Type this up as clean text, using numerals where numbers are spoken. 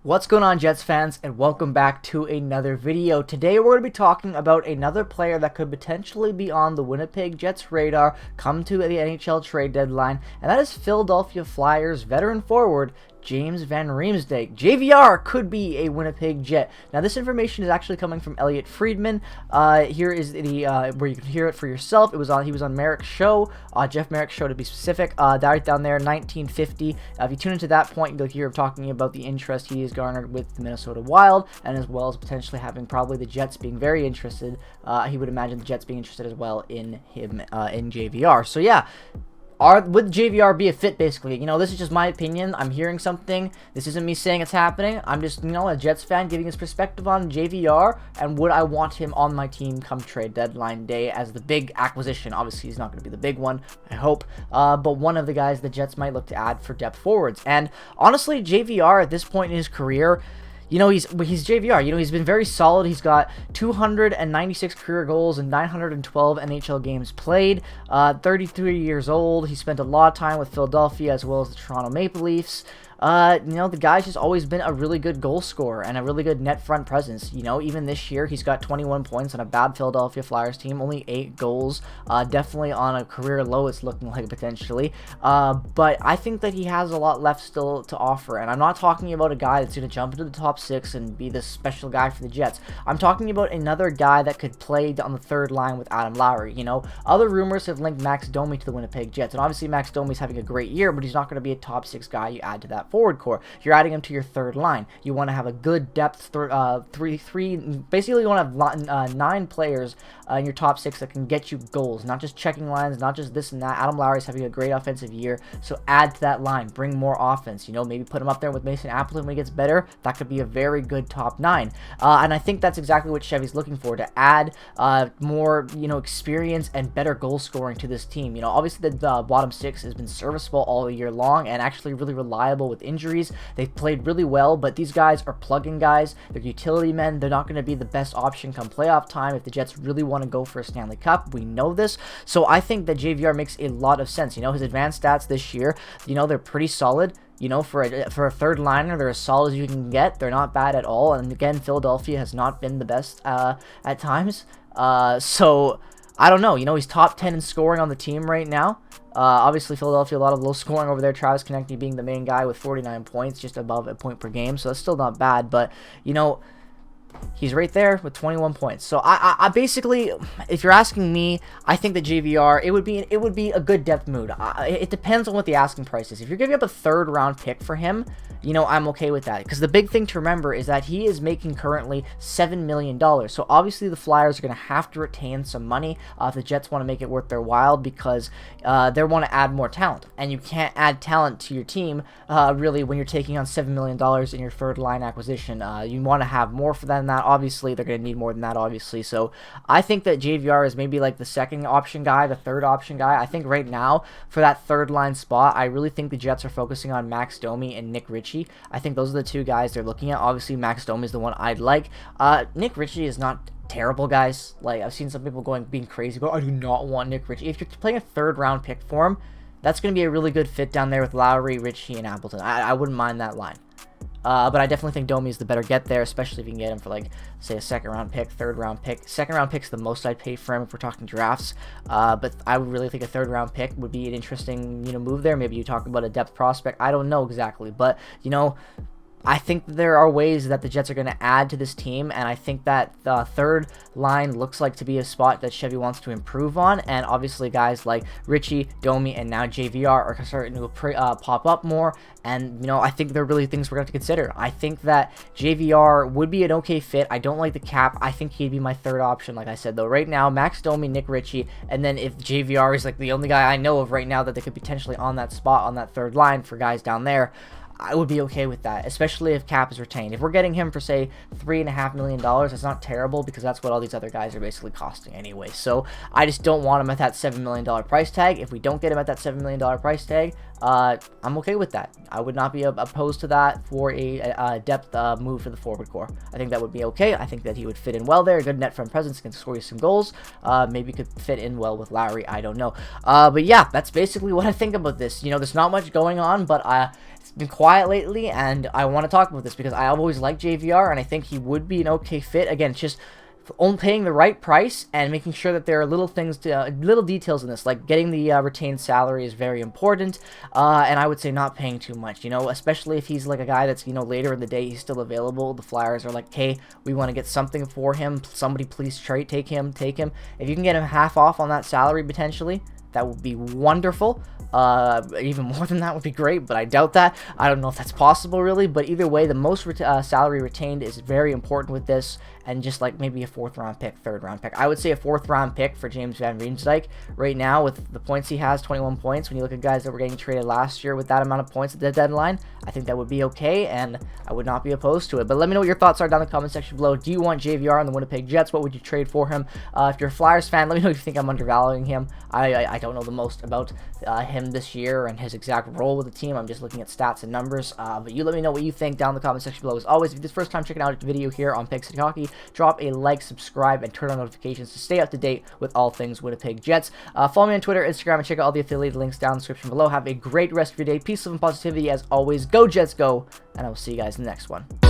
What's going on, Jets fans, and welcome back to another video. Today we're going to be talking about another player that could potentially be on the Winnipeg Jets radar come to the NHL trade deadline, and that is Philadelphia Flyers veteran forward James Van Riemsdyk. JVR could be a Winnipeg Jet. Now, this information is actually coming from Elliot Friedman. Here is the where you can hear it for yourself. He was on Merrick's show, Jeff Merrick's show to be specific. Right down there, 1950. If you tune into that point, you'll hear him talking about the interest he has garnered with the Minnesota Wild, and as well as potentially having probably the Jets being very interested. He would imagine the Jets being interested as well in him in JVR. So yeah. Would JVR be a fit, basically? This is just my opinion. I'm hearing something. This isn't me saying it's happening. I'm just, a Jets fan giving his perspective on JVR, and would I want him on my team come trade deadline day as the big acquisition? Obviously, he's not going to be the big one, I hope, but one of the guys the Jets might look to add for depth forwards. And honestly, JVR at this point in his career, he's JVR. He's been very solid. He's got 296 career goals and 912 NHL games played. 33 years old. He spent a lot of time with Philadelphia as well as the Toronto Maple Leafs. The guy's just always been a really good goal scorer and a really good net front presence. Even this year, he's got 21 points on a bad Philadelphia Flyers team, only 8 goals. Definitely on a career low, it's looking like potentially. But I think that he has a lot left still to offer. And I'm not talking about a guy that's going to jump into the top 6 and be this special guy for the Jets. I'm talking about another guy that could play on the third line with Adam Lowry. Other rumors have linked Max Domi to the Winnipeg Jets. And obviously, Max Domi's having a great year, but he's not going to be a top 6 guy you add to that forward core. You're adding him to your third line. You want to have a good depth, basically you want to have 9 players in your top 6 that can get you goals, not just checking lines, not just this and that. Adam Lowry's having a great offensive year, so add to that line, bring more offense, maybe put him up there with Mason Appleton when he gets better. That could be a very good top 9, and I think that's exactly what Chevy's looking for, to add more, experience and better goal scoring to this team. Obviously the bottom 6 has been serviceable all year long and actually really reliable with injuries. They've played really well, but these guys are plug-in guys. They're utility men. They're not going to be the best option come playoff time if the Jets really want to go for a Stanley Cup. We know this. So I think that JVR makes a lot of sense. His advanced stats this year, they're pretty solid. For a third liner, they're as solid as you can get. They're not bad at all. And again, Philadelphia has not been the best at times. So I don't know. He's top 10 in scoring on the team right now. Obviously, Philadelphia, a lot of low scoring over there. Travis Konecny being the main guy with 49 points, just above a point per game. So that's still not bad. But, he's right there with 21 points. So I basically, if you're asking me, I think that JVR, it would be a good depth move. It depends on what the asking price is. If you're giving up a third round pick for him, I'm okay with that, because the big thing to remember is that he is making currently $7 million. So obviously the Flyers are going to have to retain some money if the Jets want to make it worth their while, because they want to add more talent, and you can't add talent to your team really when you're taking on $7 million in your third line acquisition. You want to have more for than that. Obviously they're going to need more than that, obviously. So I think that JVR is maybe like the second option guy, the third option guy. I think right now for that third line spot, I really think the Jets are focusing on Max Domi and Nick Ritchie. I think those are the two guys they're looking at. Obviously Max Domi is the one I'd like. Nick Ritchie is not terrible, guys. Like, I've seen some people being crazy, but I do not want Nick Ritchie. If you're playing a third round pick for him, that's going to be a really good fit down there with Lowry, Ritchie, and Appleton. I wouldn't mind that line. But I definitely think Domi is the better get there, especially if you can get him for, say, a second-round pick, third-round pick. Second-round pick's the most I'd pay for him if we're talking drafts. But I would really think a third-round pick would be an interesting, move there. Maybe you talk about a depth prospect. I don't know exactly. But, I think there are ways that the Jets are going to add to this team, and I think that the third line looks like to be a spot that Chevy wants to improve on, and obviously guys like Ritchie, Domi, and now JVR are starting to pop up more, and, I think they're really things we're going to have to consider. I think that JVR would be an okay fit. I don't like the cap. I think he'd be my third option, like I said, though. Right now, Max Domi, Nick Ritchie, and then if JVR is, the only guy I know of right now that they could potentially on that spot, on that third line for guys down there, I would be okay with that, especially if cap is retained. If we're getting him for, say, $3.5 million, that's not terrible, because that's what all these other guys are basically costing anyway. So I just don't want him at that $7 million price tag. If we don't get him at that $7 million price tag, I'm okay with that. I would not be opposed to that for a depth move for the forward core. I think that would be okay. I think that he would fit in well there. Good net front presence, can score you some goals. Maybe could fit in well with Lowry. I don't know. But yeah, that's basically what I think about this. There's not much going on, but been quiet lately, and I want to talk about this because I've always liked JVR, and I think he would be an okay fit. Again, it's just only paying the right price and making sure that there are little things, little details in this, like getting the retained salary is very important, and I would say not paying too much, especially if he's like a guy that's, later in the day he's still available. The Flyers are like, hey, we want to get something for him. Somebody please take him. If you can get him half off on that salary potentially, that would be wonderful. Even more than that would be great, but I doubt that. I don't know if that's possible really, but either way, the most salary retained is very important with this, and just like maybe a 4th round pick, 3rd round pick. I would say a 4th round pick for James Van Riemsdyk right now with the points he has, 21 points. When you look at guys that were getting traded last year with that amount of points at the deadline, I think that would be okay, and I would not be opposed to it. But let me know what your thoughts are down in the comment section below. Do you want JVR on the Winnipeg Jets? What would you trade for him? If you're a Flyers fan, let me know if you think I'm undervaluing him. I don't know the most about him this year and his exact role with the team. I'm just looking at stats and numbers, but you let me know what you think down in the comment section below. As always, if it's first time checking out a video here on Peg City Hockey, drop a like, subscribe, and turn on notifications to stay up to date with all things Winnipeg Jets. Follow me on Twitter, Instagram, and check out all the affiliated links down in the description below. Have a great rest of your day. Peace, love, and positivity as always. Go Jets, go, and I will see you guys in the next one.